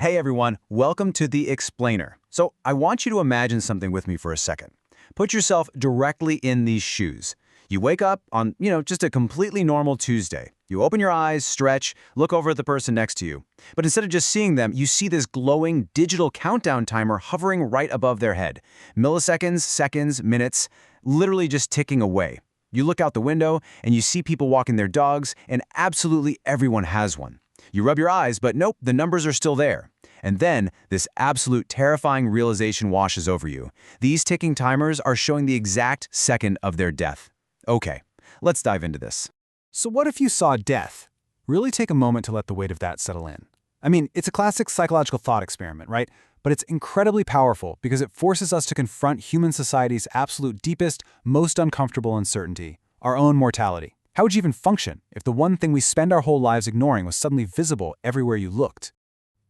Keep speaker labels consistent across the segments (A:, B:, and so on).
A: Hey everyone, welcome to The Explainer. So I want you to imagine something with me for a second. Put yourself directly in these shoes. You wake up on, just a completely normal Tuesday. You open your eyes, stretch, look over at the person next to you. But instead of just seeing them, you see this glowing digital countdown timer hovering right above their head. Milliseconds, seconds, minutes, literally just ticking away. You look out the window and you see people walking their dogs, and absolutely everyone has one. You rub your eyes, but nope, the numbers are still there. And then, this absolute terrifying realization washes over you. These ticking timers are showing the exact second of their death. Okay, let's dive into this.
B: So what if you saw death? Really take a moment to let the weight of that settle in. I mean, it's a classic psychological thought experiment, right? But it's incredibly powerful because it forces us to confront human society's absolute deepest, most uncomfortable uncertainty, our own mortality. How would you even function if the one thing we spend our whole lives ignoring was suddenly visible everywhere you looked?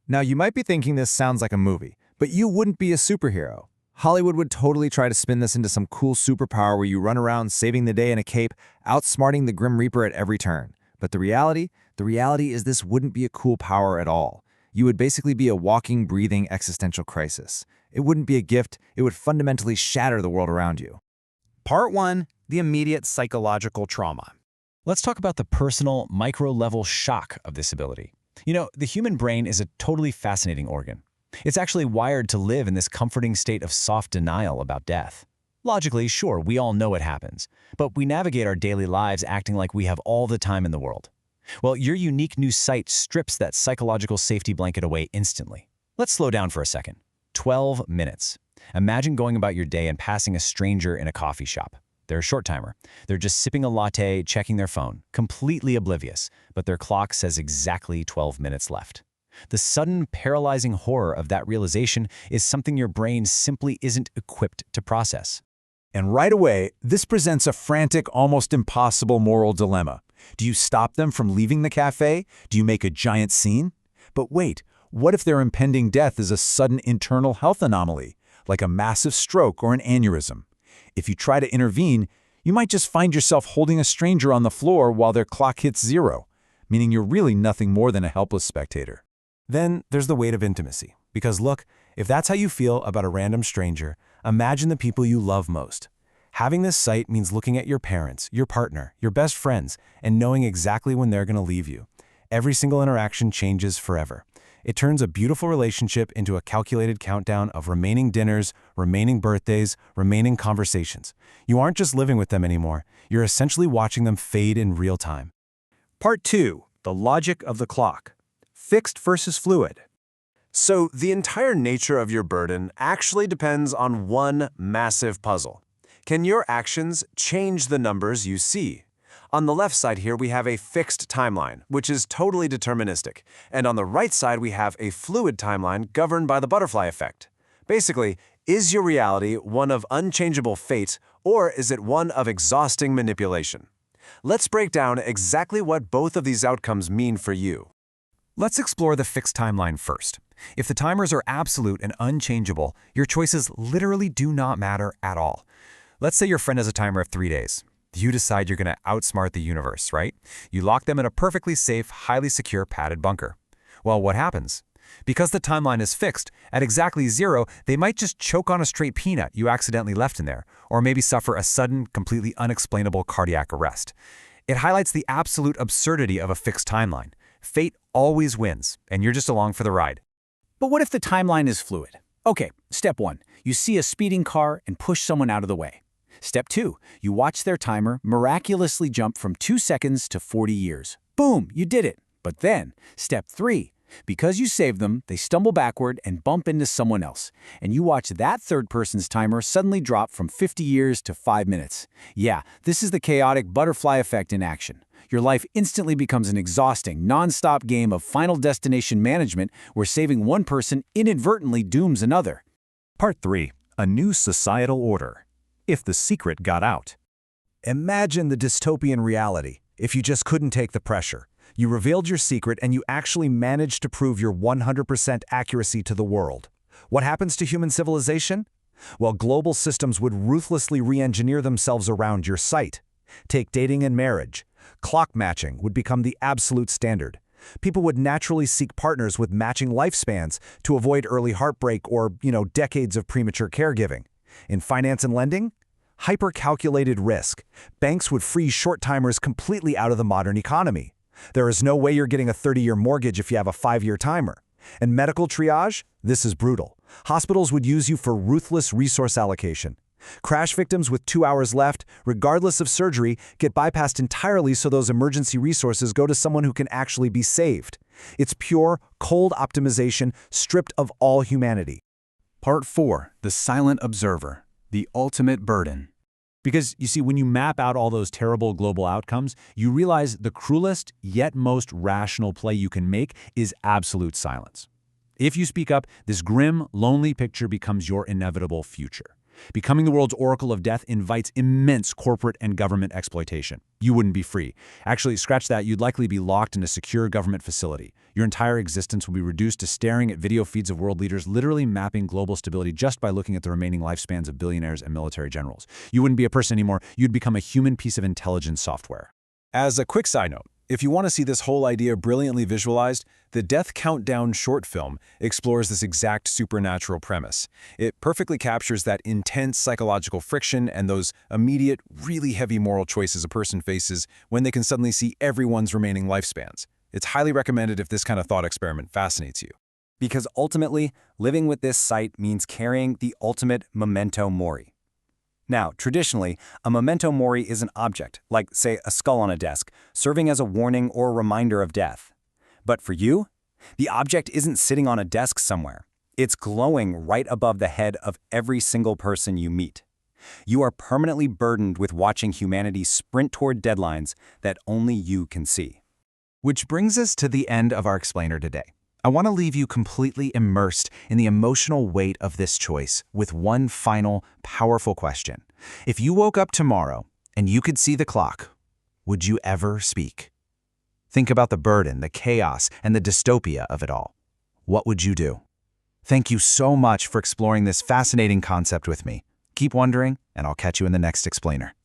C: Now, you might be thinking this sounds like a movie, but you wouldn't be a superhero. Hollywood would totally try to spin this into some cool superpower where you run around saving the day in a cape, outsmarting the Grim Reaper at every turn. But the reality is this wouldn't be a cool power at all. You would basically be a walking, breathing existential crisis. It wouldn't be a gift, it would fundamentally shatter the world around you.
D: Part 1. The immediate psychological trauma. Let's talk about the personal, micro-level shock of this ability. The human brain is a totally fascinating organ. It's actually wired to live in this comforting state of soft denial about death. Logically, sure, we all know it happens, but we navigate our daily lives acting like we have all the time in the world. Well, your unique new sight strips that psychological safety blanket away instantly. Let's slow down for a second. 12 minutes. Imagine going about your day and passing a stranger in a coffee shop. They're a short timer. They're just sipping a latte, checking their phone, completely oblivious, but their clock says exactly 12 minutes left. The sudden, paralyzing horror of that realization is something your brain simply isn't equipped to process.
E: And right away, this presents a frantic, almost impossible moral dilemma. Do you stop them from leaving the cafe? Do you make a giant scene? But wait, what if their impending death is a sudden internal health anomaly, like a massive stroke or an aneurysm? If you try to intervene, you might just find yourself holding a stranger on the floor while their clock hits zero, meaning you're really nothing more than a helpless spectator.
B: Then there's the weight of intimacy. Because look, if that's how you feel about a random stranger, imagine the people you love most. Having this sight means looking at your parents, your partner, your best friends, and knowing exactly when they're going to leave you. Every single interaction changes forever. It turns a beautiful relationship into a calculated countdown of remaining dinners, remaining birthdays, remaining conversations. You aren't just living with them anymore. You're essentially watching them fade in real time.
A: Part 2. The logic of the clock. Fixed versus fluid. So the entire nature of your burden actually depends on one massive puzzle. Can your actions change the numbers you see? On the left side here, we have a fixed timeline, which is totally deterministic. And on the right side, we have a fluid timeline governed by the butterfly effect. Basically, is your reality one of unchangeable fate, or is it one of exhausting manipulation? Let's break down exactly what both of these outcomes mean for you.
B: Let's explore the fixed timeline first. If the timers are absolute and unchangeable, your choices literally do not matter at all. Let's say your friend has a timer of 3 days. You decide you're going to outsmart the universe, right? You lock them in a perfectly safe, highly secure padded bunker. Well, what happens? Because the timeline is fixed, at exactly 0, they might just choke on a straight peanut you accidentally left in there, or maybe suffer a sudden, completely unexplainable cardiac arrest. It highlights the absolute absurdity of a fixed timeline. Fate always wins, and you're just along for the ride.
F: But what if the timeline is fluid? Okay, step 1, you see a speeding car and push someone out of the way. Step 2, you watch their timer miraculously jump from 2 seconds to 40 years. Boom, you did it. But then, step 3, because you saved them, they stumble backward and bump into someone else. And you watch that third person's timer suddenly drop from 50 years to 5 minutes. Yeah, this is the chaotic butterfly effect in action. Your life instantly becomes an exhausting, non-stop game of Final Destination management where saving one person inadvertently dooms another.
E: Part 3. A new societal order. If the secret got out. Imagine the dystopian reality. If you just couldn't take the pressure. You revealed your secret and you actually managed to prove your 100% accuracy to the world. What happens to human civilization? Well, global systems would ruthlessly re-engineer themselves around your sight. Take dating and marriage. Clock matching would become the absolute standard.
C: People would naturally seek partners with matching lifespans to avoid early heartbreak or, decades of premature caregiving. In finance and lending, hyper-calculated risk. Banks would freeze short-timers completely out of the modern economy. There is no way you're getting a 30-year mortgage if you have a 5-year timer. And medical triage? This is brutal. Hospitals would use you for ruthless resource allocation. Crash victims with 2 hours left, regardless of surgery, get bypassed entirely so those emergency resources go to someone who can actually be saved. It's pure, cold optimization stripped of all humanity.
A: Part 4. The Silent Observer. The Ultimate Burden.
F: Because, you see, when you map out all those terrible global outcomes, you realize the cruelest yet most rational play you can make is absolute silence. If you speak up, this grim, lonely picture becomes your inevitable future. Becoming the world's oracle of death invites immense corporate and government exploitation. You wouldn't be free. Actually, scratch that, you'd likely be locked in a secure government facility. Your entire existence will be reduced to staring at video feeds of world leaders literally mapping global stability just by looking at the remaining lifespans of billionaires and military generals. You wouldn't be a person anymore. You'd become a human piece of intelligence software.
B: As a quick side note, if you want to see this whole idea brilliantly visualized, the Death Countdown short film explores this exact supernatural premise. It perfectly captures that intense psychological friction and those immediate, really heavy moral choices a person faces when they can suddenly see everyone's remaining lifespans. It's highly recommended if this kind of thought experiment fascinates you.
D: Because ultimately, living with this sight means carrying the ultimate memento mori. Now, traditionally, a memento mori is an object, like, say, a skull on a desk, serving as a warning or a reminder of death. But for you, the object isn't sitting on a desk somewhere. It's glowing right above the head of every single person you meet. You are permanently burdened with watching humanity sprint toward deadlines that only you can see.
A: Which brings us to the end of our explainer today. I want to leave you completely immersed in the emotional weight of this choice with one final, powerful question. If you woke up tomorrow and you could see the clock, would you ever speak? Think about the burden, the chaos, and the dystopia of it all. What would you do? Thank you so much for exploring this fascinating concept with me. Keep wondering, and I'll catch you in the next explainer.